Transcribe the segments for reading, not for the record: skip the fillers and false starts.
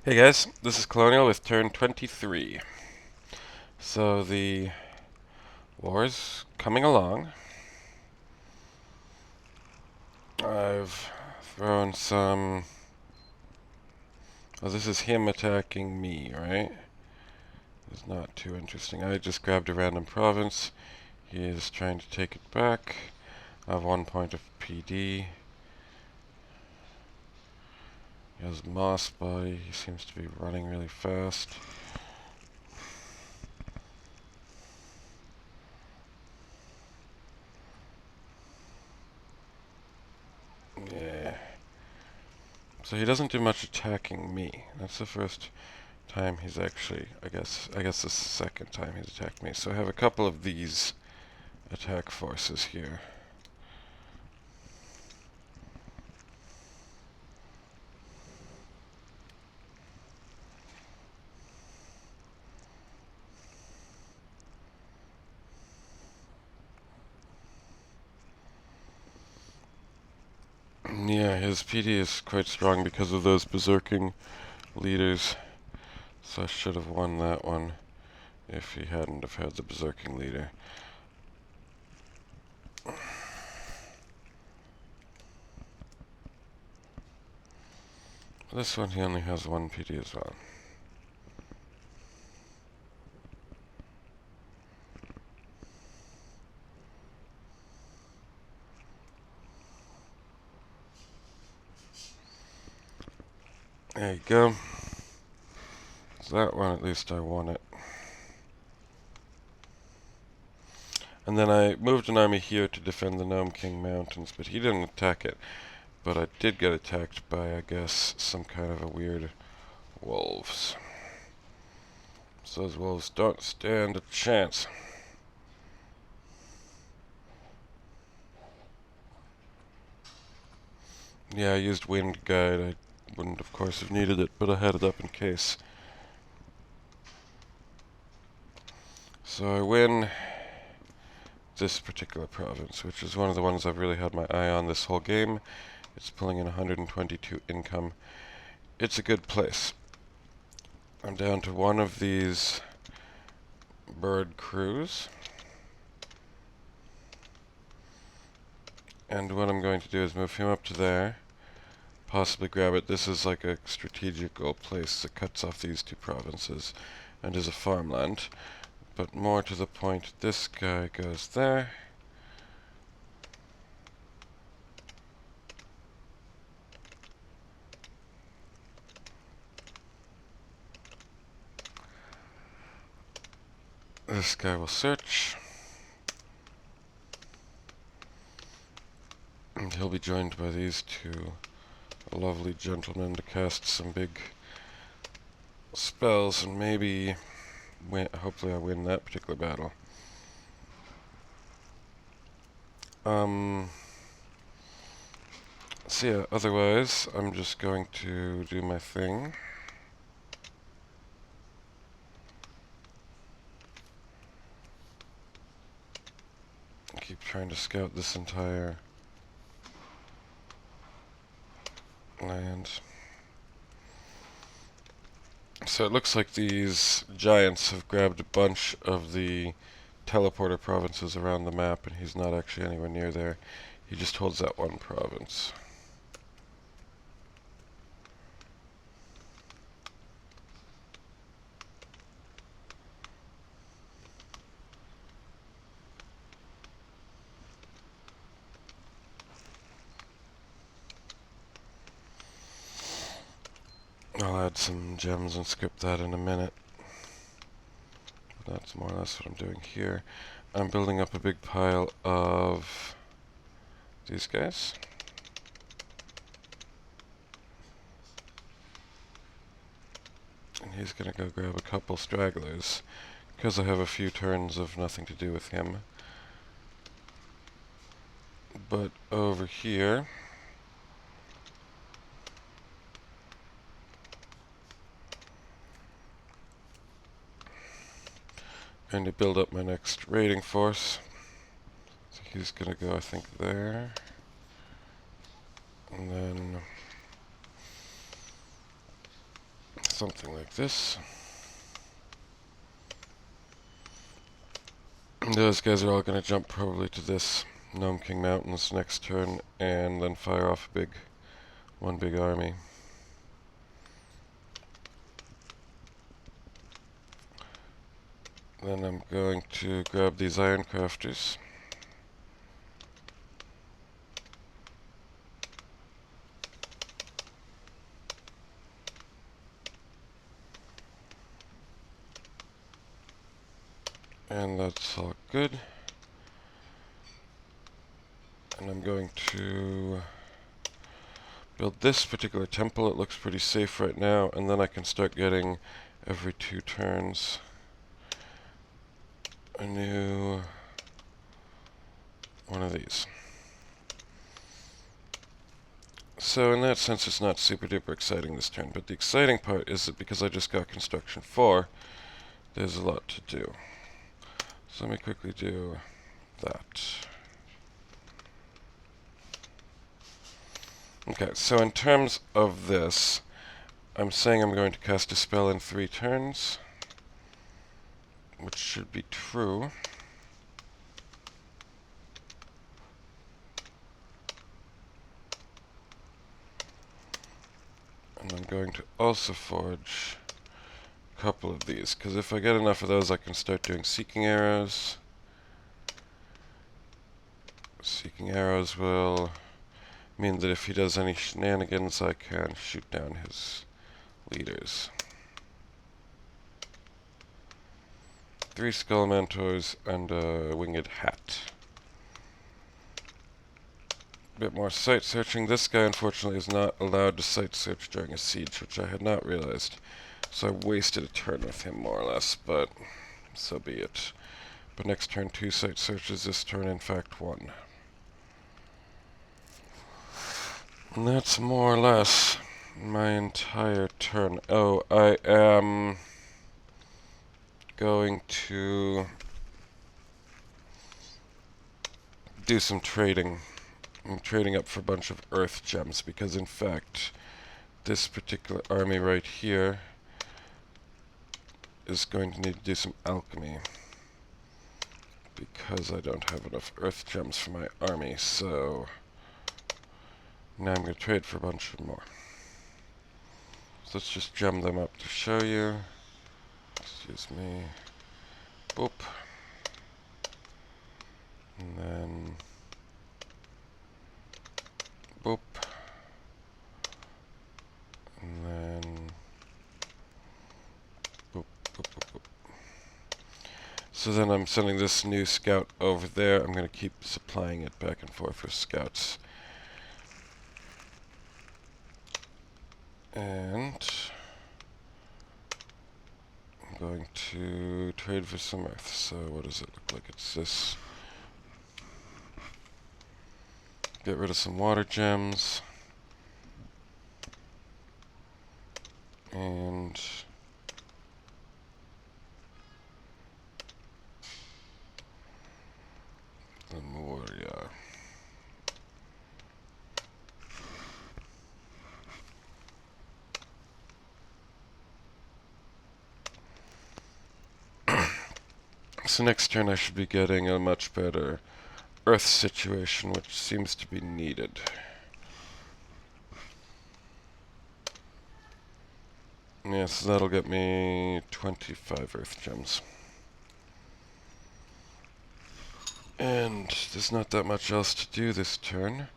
Hey guys, this is Colonial with turn 23. So the war's coming along. I've thrown some... Oh, this is him attacking me, right? It's not too interesting. I just grabbed a random province. He is trying to take it back. I have 1 point of PD. He has moss body. He seems to be running really fast. Yeah. So he doesn't do much attacking me. That's the first time he's actually, I guess the second time he's attacked me. So I have a couple of these attack forces here. Yeah, his PD is quite strong because of those berserking leaders. So I should have won that one if he hadn't have had the berserking leader. This one he only has 1 PD as well. There you go. So that one at least I won it. And then I moved an army here to defend the Gnome King Mountains, but he didn't attack it. But I did get attacked by, I guess, some kind of a weird wolves. So those wolves don't stand a chance. Yeah, I used Wind Guide. I wouldn't, of course, have needed it, but I had it up in case. So I win this particular province, which is one of the ones I've really had my eye on this whole game. It's pulling in 122 income. It's a good place. I'm down to one of these bird crews. And what I'm going to do is move him up to there. Possibly grab it. This is like a strategical place that cuts off these two provinces and is a farmland. But more to the point, this guy goes there. This guy will search. And he'll be joined by these two lovely gentlemen to cast some big spells and maybe hopefully I win that particular battle. So yeah, otherwise I'm just going to do my thing. Keep trying to scout this entire land. So it looks like these giants have grabbed a bunch of the teleporter provinces around the map, and he's not actually anywhere near there. He just holds that one province. I'll add some gems and script that in a minute. But that's more or less what I'm doing here. I'm building up a big pile of these guys. And he's gonna go grab a couple stragglers, because I have a few turns of nothing to do with him. But over here, going to build up my next raiding force. So he's gonna go, I think, there. And then something like this. Those guys are all going to jump probably to this Gnome King Mountains next turn and then fire off one big army. Then I'm going to grab these iron crafters. And that's all good. And I'm going to build this particular temple. It looks pretty safe right now, and then I can start getting every 2 turns a new one of these. So in that sense it's not super duper exciting this turn, but the exciting part is that because I just got construction 4, there's a lot to do. So let me quickly do that. Okay, so in terms of this, I'm saying I'm going to cast a spell in 3 turns, which should be true. And I'm going to also forge a couple of these, because if I get enough of those I can start doing Seeking Arrows. Seeking Arrows will mean that if he does any shenanigans I can shoot down his leaders. 3 Skull Mentors and a Winged Hat. A bit more sight searching. This guy unfortunately is not allowed to sight search during a siege, which I had not realized. So I wasted a turn with him more or less, but so be it. But next turn 2 sight searches, this turn in fact 1. And that's more or less my entire turn. Oh, I am going to do some trading. I'm trading up for a bunch of earth gems because in fact this particular army right here is going to need to do some alchemy because I don't have enough earth gems for my army, so now I'm going to trade for a bunch of more. So let's just gem them up to show you. Excuse me. Boop. And then boop. And then boop, boop, boop, boop. So then I'm sending this new scout over there. I'm going to keep supplying it back and forth with scouts. And I'm going to trade for some earth. So what does it look like? It's this. Get rid of some water gems. And the Moria. So next turn I should be getting a much better earth situation, which seems to be needed. Yeah, so that'll get me 25 earth gems. And there's not that much else to do this turn.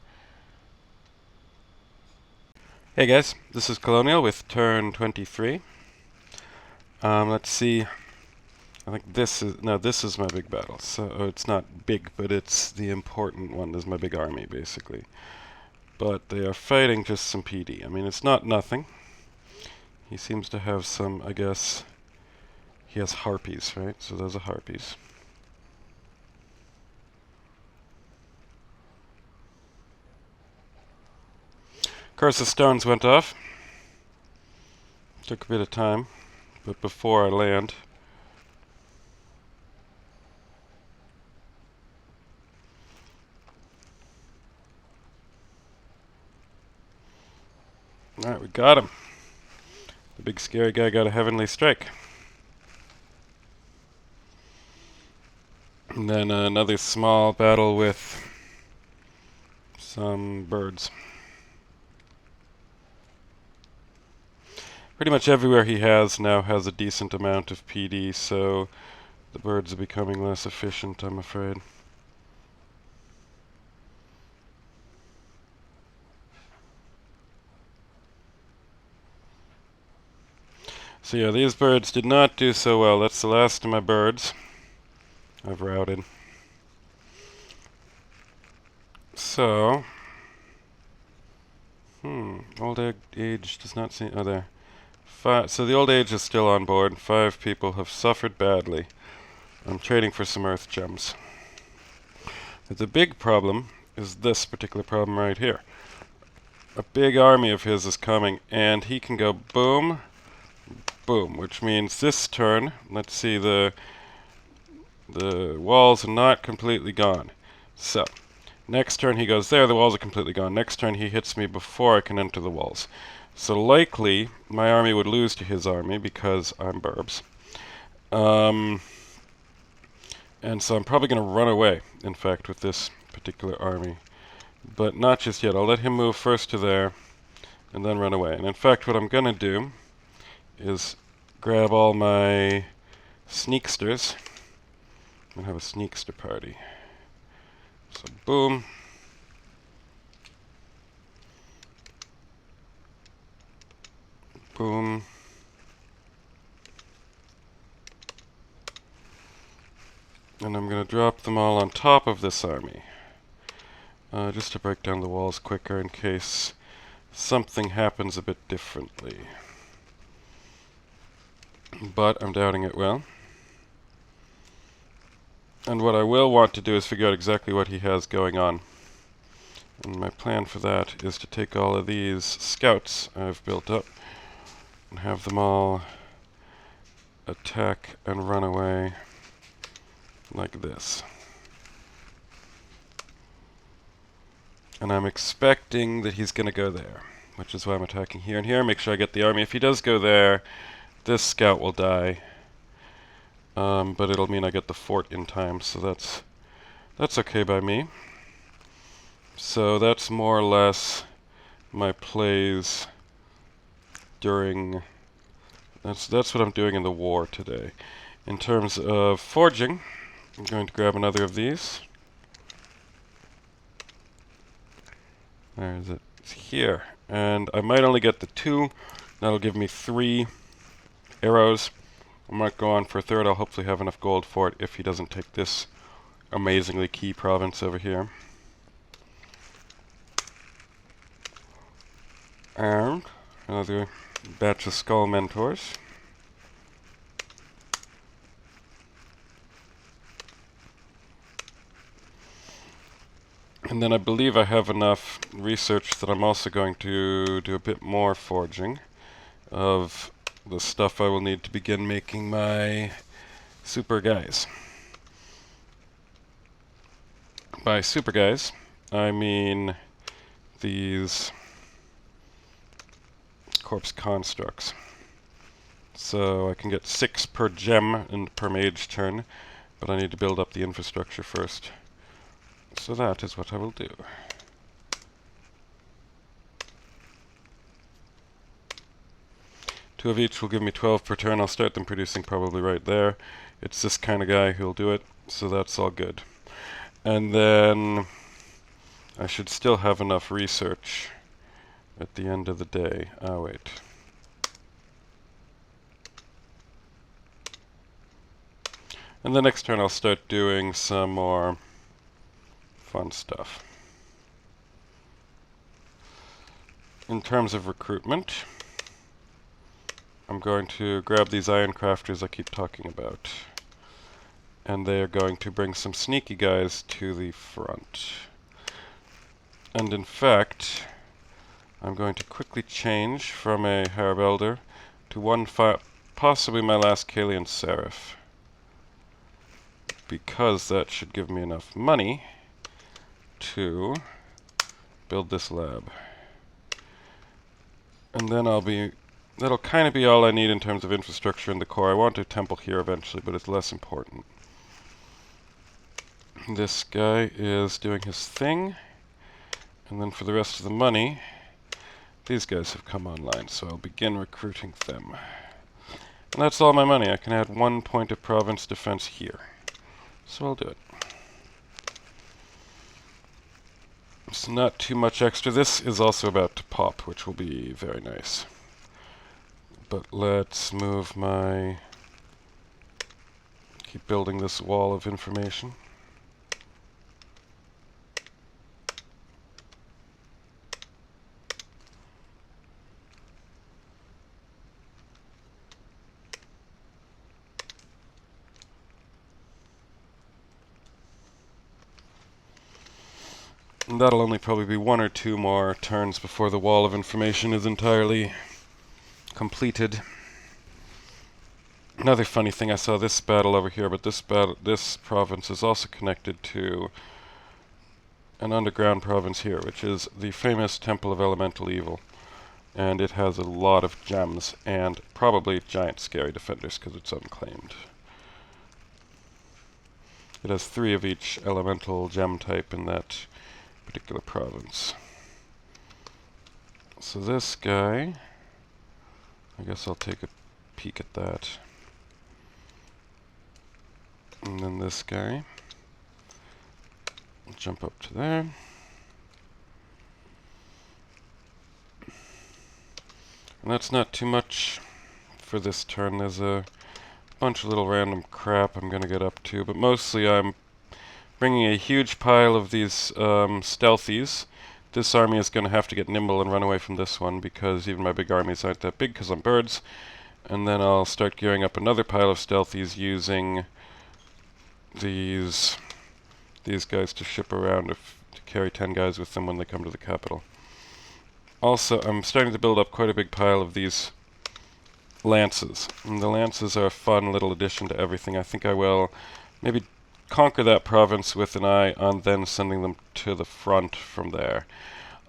Hey guys, this is Colonial with turn 23. Let's see. I think this is my big battle. So it's not big, but it's the important one. This is my big army, basically. But they are fighting just some PD. I mean, it's not nothing. He seems to have some, I guess, he has harpies, right? So those are harpies. Of course, the stones went off. Took a bit of time, but before I land, alright, we got him. The big scary guy got a heavenly strike. And then another small battle with some birds. Pretty much everywhere he has now has a decent amount of PD, so the birds are becoming less efficient, I'm afraid. So yeah, these birds did not do so well. That's the last of my birds I've routed. So, old age does not seem, oh there. So the old age is still on board. 5 people have suffered badly. I'm trading for some earth gems. The big problem is this particular problem right here. A big army of his is coming, and he can go boom, boom, which means this turn, let's see, the walls are not completely gone. So, next turn he goes there, the walls are completely gone. Next turn he hits me before I can enter the walls. So likely, my army would lose to his army because I'm burbs. And so I'm probably going to run away, in fact, with this particular army. But not just yet. I'll let him move first to there, and then run away. And in fact, what I'm going to do is grab all my sneaksters and have a sneakster party. So boom. Boom. And I'm going to drop them all on top of this army. Just to break down the walls quicker in case something happens a bit differently. But I'm doubting it will. And what I will want to do is figure out exactly what he has going on. And my plan for that is to take all of these scouts I've built up and have them all attack and run away like this. And I'm expecting that he's going to go there, which is why I'm attacking here and here. Make sure I get the army. If he does go there, this scout will die. But it'll mean I get the fort in time, so that's okay by me. So that's more or less my plays during... That's what I'm doing in the war today. In terms of forging, I'm going to grab another of these. Where is it? It's here. And I might only get the 2. That'll give me 3 arrows. I might go on for a 3rd. I'll hopefully have enough gold for it if he doesn't take this amazingly key province over here. And another batch of skull mentors. And then I believe I have enough research that I'm also going to do a bit more forging of the stuff I will need to begin making my super guys. By super guys, I mean these corpse constructs. So I can get 6 per gem and per mage turn, but I need to build up the infrastructure first. So that is what I will do. Two of each will give me 12 per turn. I'll start them producing probably right there. It's this kind of guy who'll do it, so that's all good. And then I should still have enough research at the end of the day. Oh, wait. And the next turn I'll start doing some more fun stuff. In terms of recruitment, I'm going to grab these iron crafters I keep talking about. And they are going to bring some sneaky guys to the front. And in fact, I'm going to quickly change from a Harab Elder to one possibly my last Kalian Seraph. Because that should give me enough money to build this lab. And then I'll be that'll kind of be all I need in terms of infrastructure in the core. I want a temple here eventually, but it's less important. This guy is doing his thing, and then for the rest of the money, these guys have come online, so I'll begin recruiting them. And that's all my money. I can add 1 point of province defense here. So I'll do it. It's not too much extra. This is also about to pop, which will be very nice. But let's move my... keep building this wall of information. And that'll only probably be 1 or 2 more turns before the wall of information is entirely completed. Another funny thing, I saw this battle over here, but this province is also connected to an underground province here, which is the famous Temple of Elemental Evil. And it has a lot of gems, and probably giant scary defenders, because it's unclaimed. It has 3 of each elemental gem type in that particular province. So this guy, I guess I'll take a peek at that. And then this guy, jump up to there. And that's not too much for this turn. There's a bunch of little random crap I'm going to get up to, but mostly I'm bringing a huge pile of these stealthies. This army is going to have to get nimble and run away from this one, because even my big armies aren't that big because I'm birds. And then I'll start gearing up another pile of stealthies using these guys to ship around, to carry 10 guys with them when they come to the capital. Also, I'm starting to build up quite a big pile of these lances. And the lances are a fun little addition to everything. I think I will maybe conquer that province with an eye on then sending them to the front from there.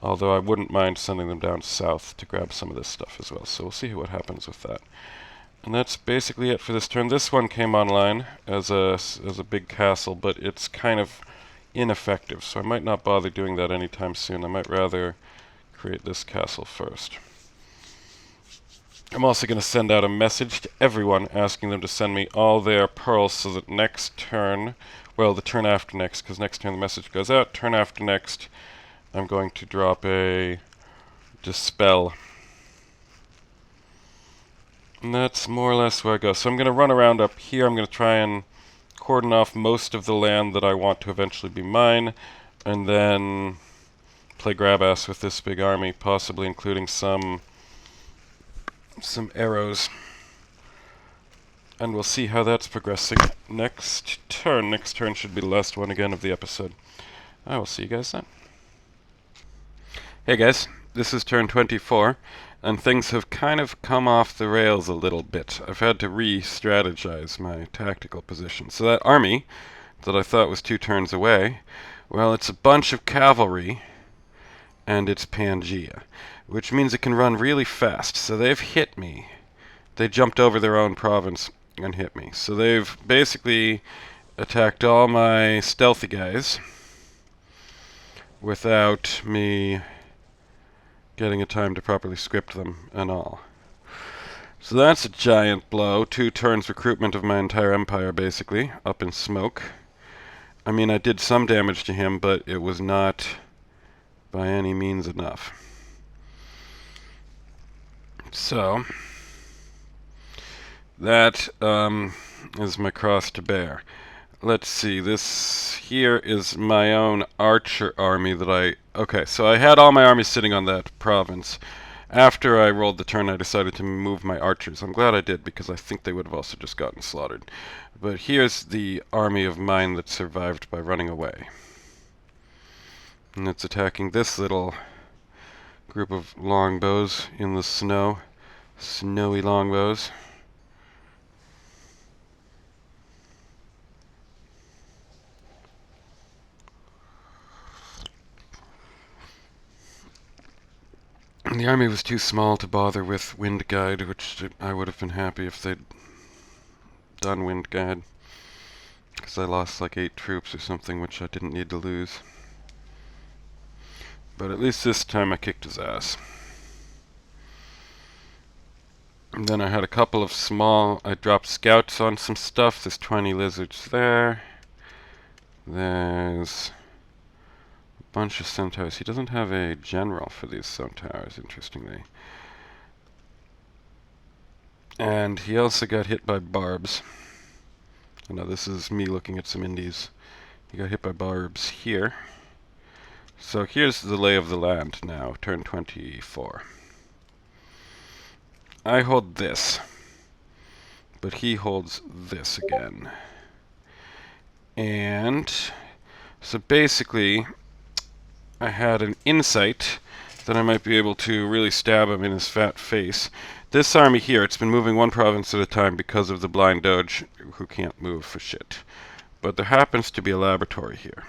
Although I wouldn't mind sending them down south to grab some of this stuff as well. So we'll see what happens with that. And that's basically it for this turn. This one came online as a big castle, but it's kind of ineffective, so I might not bother doing that anytime soon. I might rather create this castle first. I'm also going to send out a message to everyone asking them to send me all their pearls so that next turn, well, the turn after next, because next turn the message goes out, turn after next, I'm going to drop a dispel. And that's more or less where I go. So I'm going to run around up here. I'm going to try and cordon off most of the land that I want to eventually be mine, and then play grab ass with this big army, possibly including some arrows. And we'll see how that's progressing next turn. Next turn should be the last one again of the episode. I will see you guys then. Hey guys, this is turn 24. And things have kind of come off the rails a little bit. I've had to re-strategize my tactical position. So that army that I thought was 2 turns away, well, it's a bunch of cavalry, and it's Pangea, which means it can run really fast. So they've hit me. They jumped over their own province and hit me. So they've basically attacked all my stealthy guys without me getting a time to properly script them and all. So that's a giant blow. 2 turns recruitment of my entire empire, basically, up in smoke. I mean, I did some damage to him, but it was not by any means enough. So that is my cross to bear. Let's see, this here is my own archer army that okay, so I had all my armies sitting on that province. After I rolled the turn, I decided to move my archers. I'm glad I did, because I think they would have also just gotten slaughtered. But here's the army of mine that survived by running away. And it's attacking this little group of longbows in the snow. Snowy longbows. The army was too small to bother with Wind Guide, which I would have been happy if they'd done Wind Guide, because I lost like 8 troops or something, which I didn't need to lose. But at least this time I kicked his ass. And then I had a couple of I dropped scouts on some stuff. There's 20 lizards there. There's a bunch of centaurs. He doesn't have a general for these centaurs, interestingly. And he also got hit by barbs. Oh, no, this is me looking at some indies. He got hit by barbs here. So here's the lay of the land now, turn 24. I hold this, but he holds this again. And so basically, I had an insight that I might be able to really stab him in his fat face. This army here, it's been moving one province at a time because of the blind doge who can't move for shit. But there happens to be a laboratory here.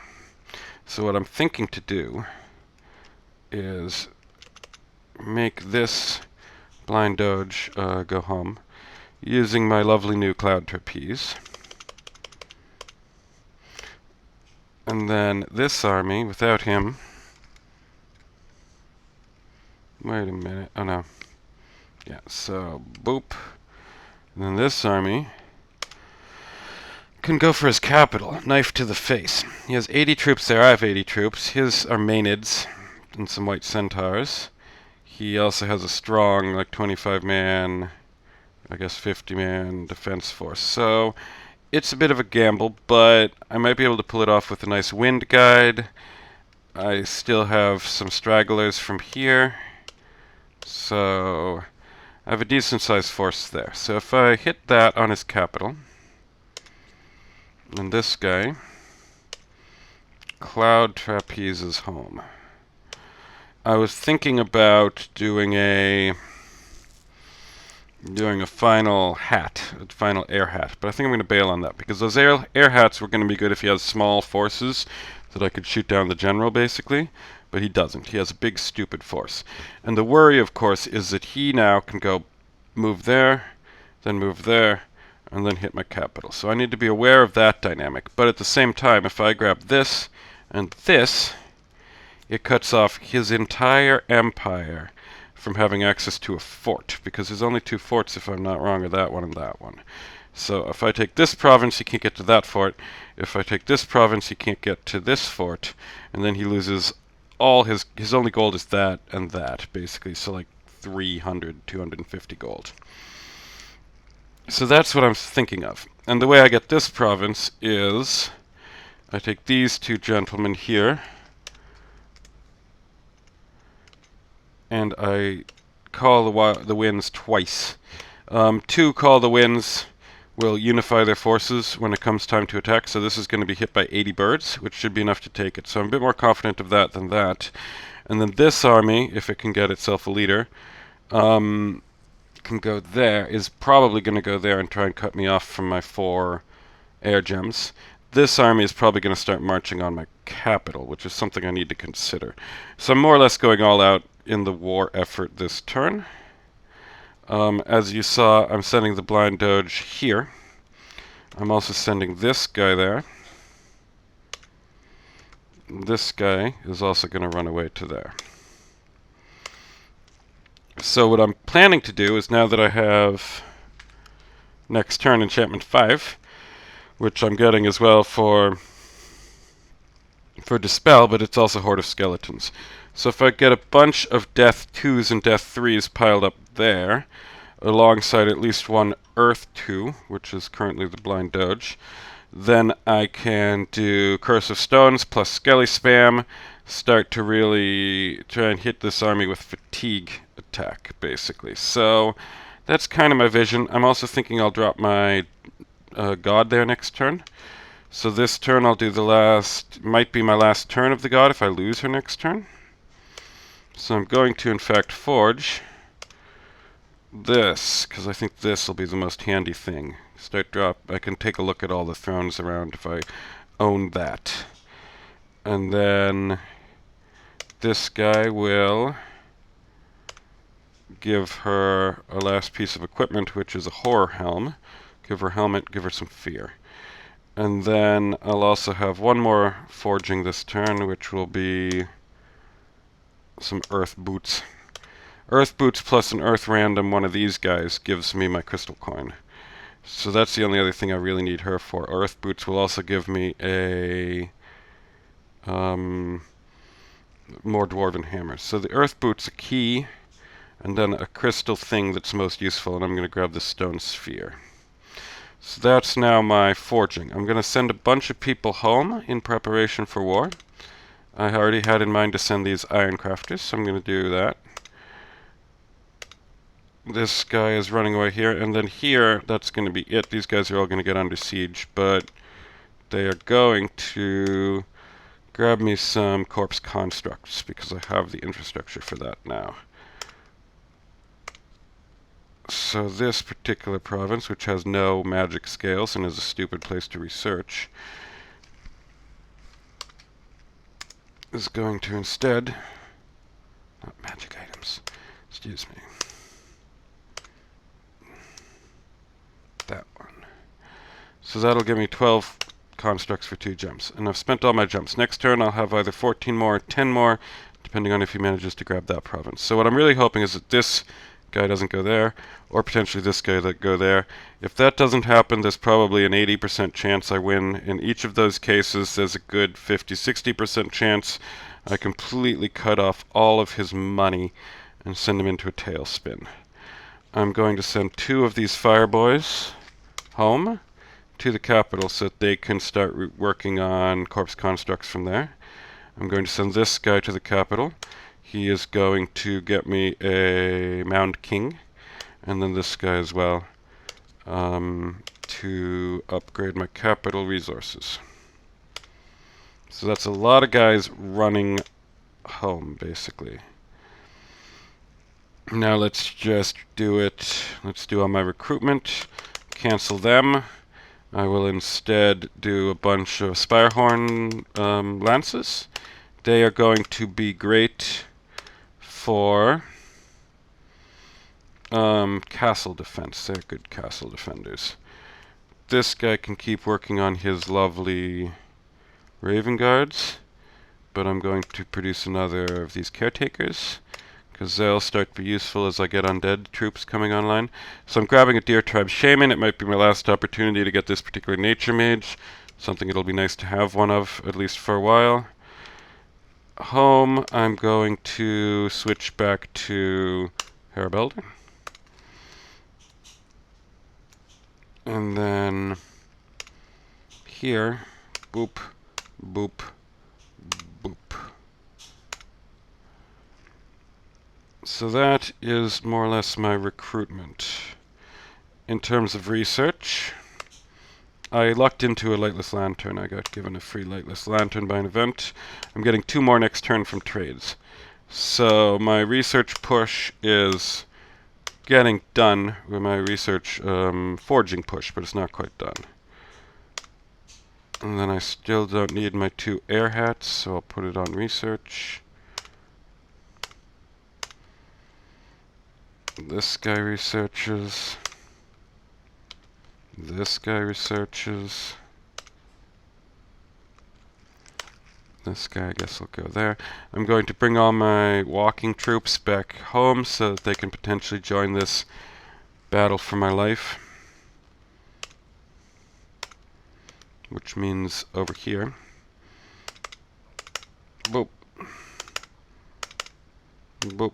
So what I'm thinking to do is make this blind doge go home using my lovely new cloud trapeze. And then this army, without him... Wait a minute. Oh, no. Yeah, so, boop. And then this army can go for his capital. Knife to the face. He has 80 troops there. I have 80 troops. His are Maenids and some white centaurs. He also has a strong, like, 25-man, I guess 50-man defense force. So, it's a bit of a gamble, but I might be able to pull it off with a nice wind guide. I still have some stragglers from here. So, I have a decent-sized force there. So if I hit that on his capital, and this guy, Cloud Trapeze home. I was thinking about doing a final air hat, but I think I'm going to bail on that because those air hats were going to be good if he has small forces that I could shoot down the general, basically. But he doesn't. He has a big, stupid force. And the worry, of course, is that he now can go move there, then move there, and then hit my capital. So I need to be aware of that dynamic. But at the same time, if I grab this and this, it cuts off his entire empire from having access to a fort, because there's only 2 forts, if I'm not wrong, are that one and that one. So if I take this province, he can't get to that fort. If I take this province, he can't get to this fort, and then he loses all his only gold is that and that, basically. So like 300, 250 gold. So that's what I'm thinking of. And the way I get this province is I take these 2 gentlemen here, and I call the winds twice. 2 call the winds will unify their forces when it comes time to attack, so this is going to be hit by 80 birds, which should be enough to take it. So I'm a bit more confident of that than that. And then this army, if it can get itself a leader, can go there, is probably going to go there and try and cut me off from my 4 air gems. This army is probably going to start marching on my capital, which is something I need to consider. So I'm more or less going all out in the war effort this turn. As you saw, I'm sending the blind doge here. I'm also sending this guy there. This guy is also going to run away to there. So what I'm planning to do is, now that I have next turn enchantment 5, which I'm getting as well for Dispel, but it's also Horde of Skeletons. So if I get a bunch of Death 2s and Death 3s piled up there, alongside at least 1 Earth 2, which is currently the Blind Doge, then I can do Curse of Stones plus Skelly Spam, start to really try and hit this army with Fatigue attack, basically. So that's kind of my vision. I'm also thinking I'll drop my God there next turn. So this turn I'll do might be my last turn of the God if I lose her next turn. So I'm going to, in fact, forge this, because I think this will be the most handy thing. I can take a look at all the thrones around if I own that. And then this guy will give her a last piece of equipment, which is a horror helm. Give her a helmet, give her some fear. And then I'll also have one more forging this turn, which will be some earth boots. Earth boots plus an earth random, one of these guys, gives me my crystal coin. So that's the only other thing I really need her for. Earth boots will also give me a more dwarven hammers. So the earth boots a key, and then a crystal thing that's most useful, and I'm going to grab the stone sphere. So that's now my forging. I'm going to send a bunch of people home in preparation for war. I already had in mind to send these iron crafters, so I'm going to do that. This guy is running away here, and then here, that's going to be it. These guys are all going to get under siege, but they are going to grab me some corpse constructs, because I have the infrastructure for that now. So this particular province, which has no magic scales and is a stupid place to research, is going to instead... not magic items, excuse me. That one. So that'll give me 12 constructs for 2 gems. And I've spent all my gems. Next turn I'll have either 14 more or 10 more, depending on if he manages to grab that province. So what I'm really hoping is that this guy doesn't go there, or potentially this guy that go there. If that doesn't happen, there's probably an 80% chance I win. In each of those cases, there's a good 50-60% chance I completely cut off all of his money and send him into a tailspin. I'm going to send 2 of these fire boys home to the capital so that they can start working on corpse constructs from there. I'm going to send this guy to the capital. He is going to get me a Mound King, and then this guy as well, to upgrade my capital resources. So that's a lot of guys running home, basically. Now let's just do it. Let's do all my recruitment. Cancel them. I will instead do a bunch of Spirehorn lances. They are going to be great for castle defense. They're good castle defenders. This guy can keep working on his lovely Raven Guards, but I'm going to produce another of these caretakers, because they'll start to be useful as I get undead troops coming online. So I'm grabbing a Deer Tribe Shaman. It might be my last opportunity to get this particular Nature Mage, something it'll be nice to have one of, at least for a while. Home, I'm going to switch back to Harabelder. And then here, boop, boop, boop. So that is more or less my recruitment. In terms of research, I lucked into a Lightless Lantern. I got given a free Lightless Lantern by an event. I'm getting 2 more next turn from trades. So my research push is getting done with my research forging push, but it's not quite done. And then I still don't need my 2 air hats, so I'll put it on research. This guy researches. This guy researches. This guy, I guess, will go there. I'm going to bring all my walking troops back home so that they can potentially join this battle for my life. Which means over here. Boop. Boop.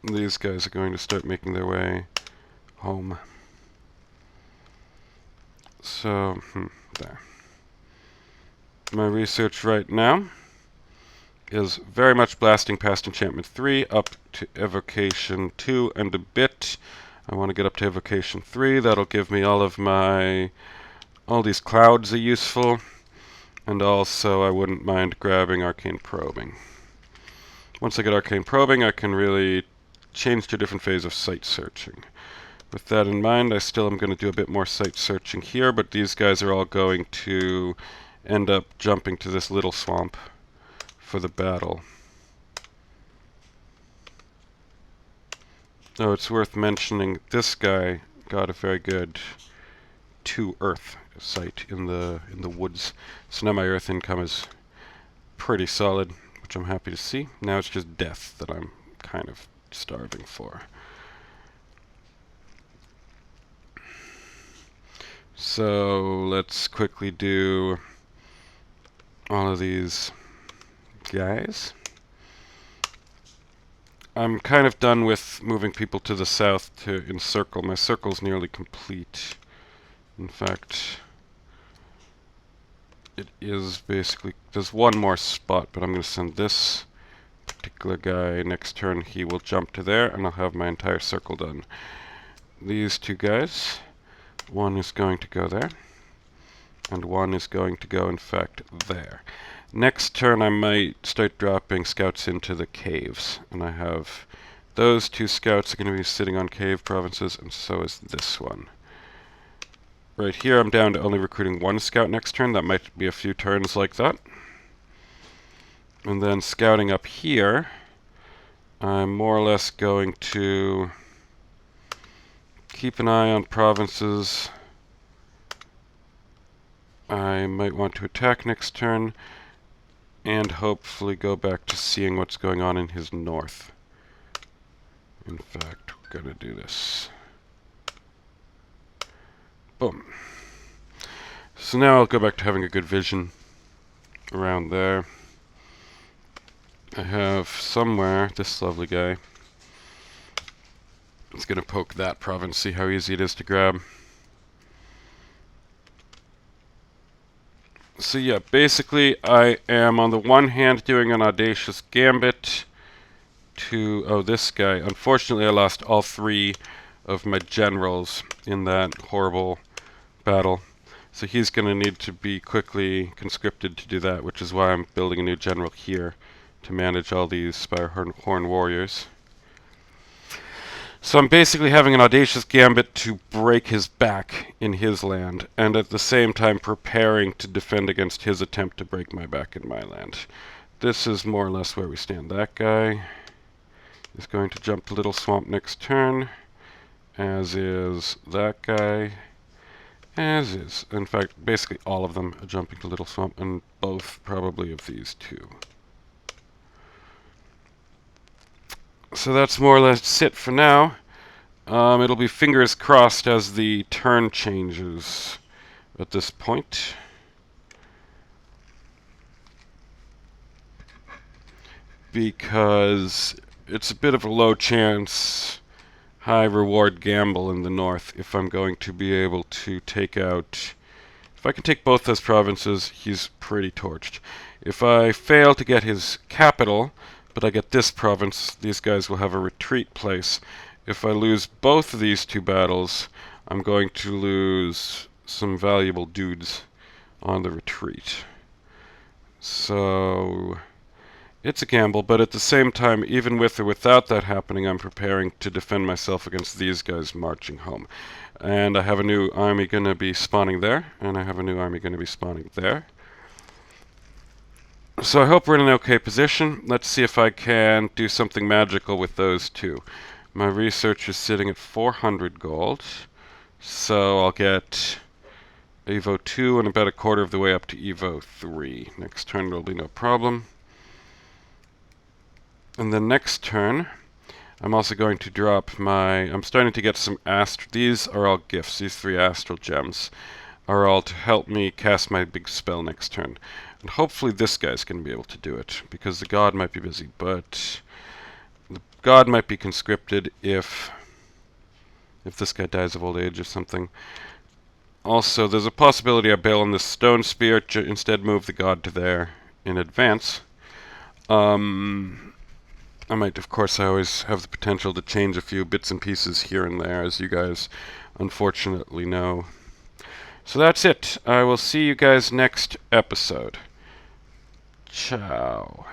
These guys are going to start making their way home. So, there. My research right now is very much blasting past Enchantment 3 up to Evocation 2 and a bit. I want to get up to Evocation 3. That'll give me all these clouds are useful. And also I wouldn't mind grabbing Arcane Probing. Once I get Arcane Probing, I can really change to a different phase of site searching. With that in mind, I still am going to do a bit more site searching here, but these guys are all going to end up jumping to this little swamp for the battle. Oh, it's worth mentioning this guy got a very good 2 earth site in the woods. So now my earth income is pretty solid, which I'm happy to see. Now it's just death that I'm kind of starving for. So let's quickly do all of these guys. I'm kind of done with moving people to the south to encircle. My circle's nearly complete. In fact, it is basically, there's one more spot, but I'm going to send this particular guy next turn. He will jump to there, and I'll have my entire circle done. These 2 guys, one is going to go there, and one is going to go, in fact, there. Next turn I might start dropping scouts into the caves, and I have those 2 scouts are going to be sitting on cave provinces, and so is this one. Right here I'm down to only recruiting 1 scout next turn. That might be a few turns like that. And then scouting up here, I'm more or less going to keep an eye on provinces I might want to attack next turn, and hopefully go back to seeing what's going on in his north. In fact, we're going to do this. Boom. So now I'll go back to having a good vision around there. I have somewhere this lovely guy. It's going to poke that province, see how easy it is to grab. So yeah, basically I am on the one hand doing an audacious gambit to, oh, this guy. Unfortunately I lost all 3 of my generals in that horrible battle. So he's going to need to be quickly conscripted to do that, which is why I'm building a new general here to manage all these Spirehorn warriors. So I'm basically having an audacious gambit to break his back in his land, and at the same time preparing to defend against his attempt to break my back in my land. This is more or less where we stand. That guy is going to jump to Little Swamp next turn, as is that guy, as is, in fact, basically all of them are jumping to Little Swamp, and both probably of these 2. So that's more or less it for now. It'll be fingers crossed as the turn changes at this point. Because it's a bit of a low chance, high reward gamble in the north if I'm going to be able to take out... If I can take both those provinces, he's pretty torched. If I fail to get his capital, but I get this province, these guys will have a retreat place. If I lose both of these 2 battles, I'm going to lose some valuable dudes on the retreat. So it's a gamble, but at the same time, even with or without that happening, I'm preparing to defend myself against these guys marching home. And I have a new army going to be spawning there, and I have a new army going to be spawning there. So I hope we're in an okay position. Let's see if I can do something magical with those 2. My research is sitting at 400 gold, so I'll get Evo 2 and about a quarter of the way up to Evo 3. Next turn will be no problem. And then next turn, I'm also going to drop my... I'm starting to get some astral... These are all gifts. These 3 astral gems are all to help me cast my big spell next turn. And hopefully this guy's going to be able to do it, because the god might be busy, but... The god might be conscripted if this guy dies of old age or something. Also, there's a possibility I bail on this stone spear, instead move the god to there in advance. I might, of course, I always have the potential to change a few bits and pieces here and there, as you guys unfortunately know. So that's it. I will see you guys next episode. Ciao.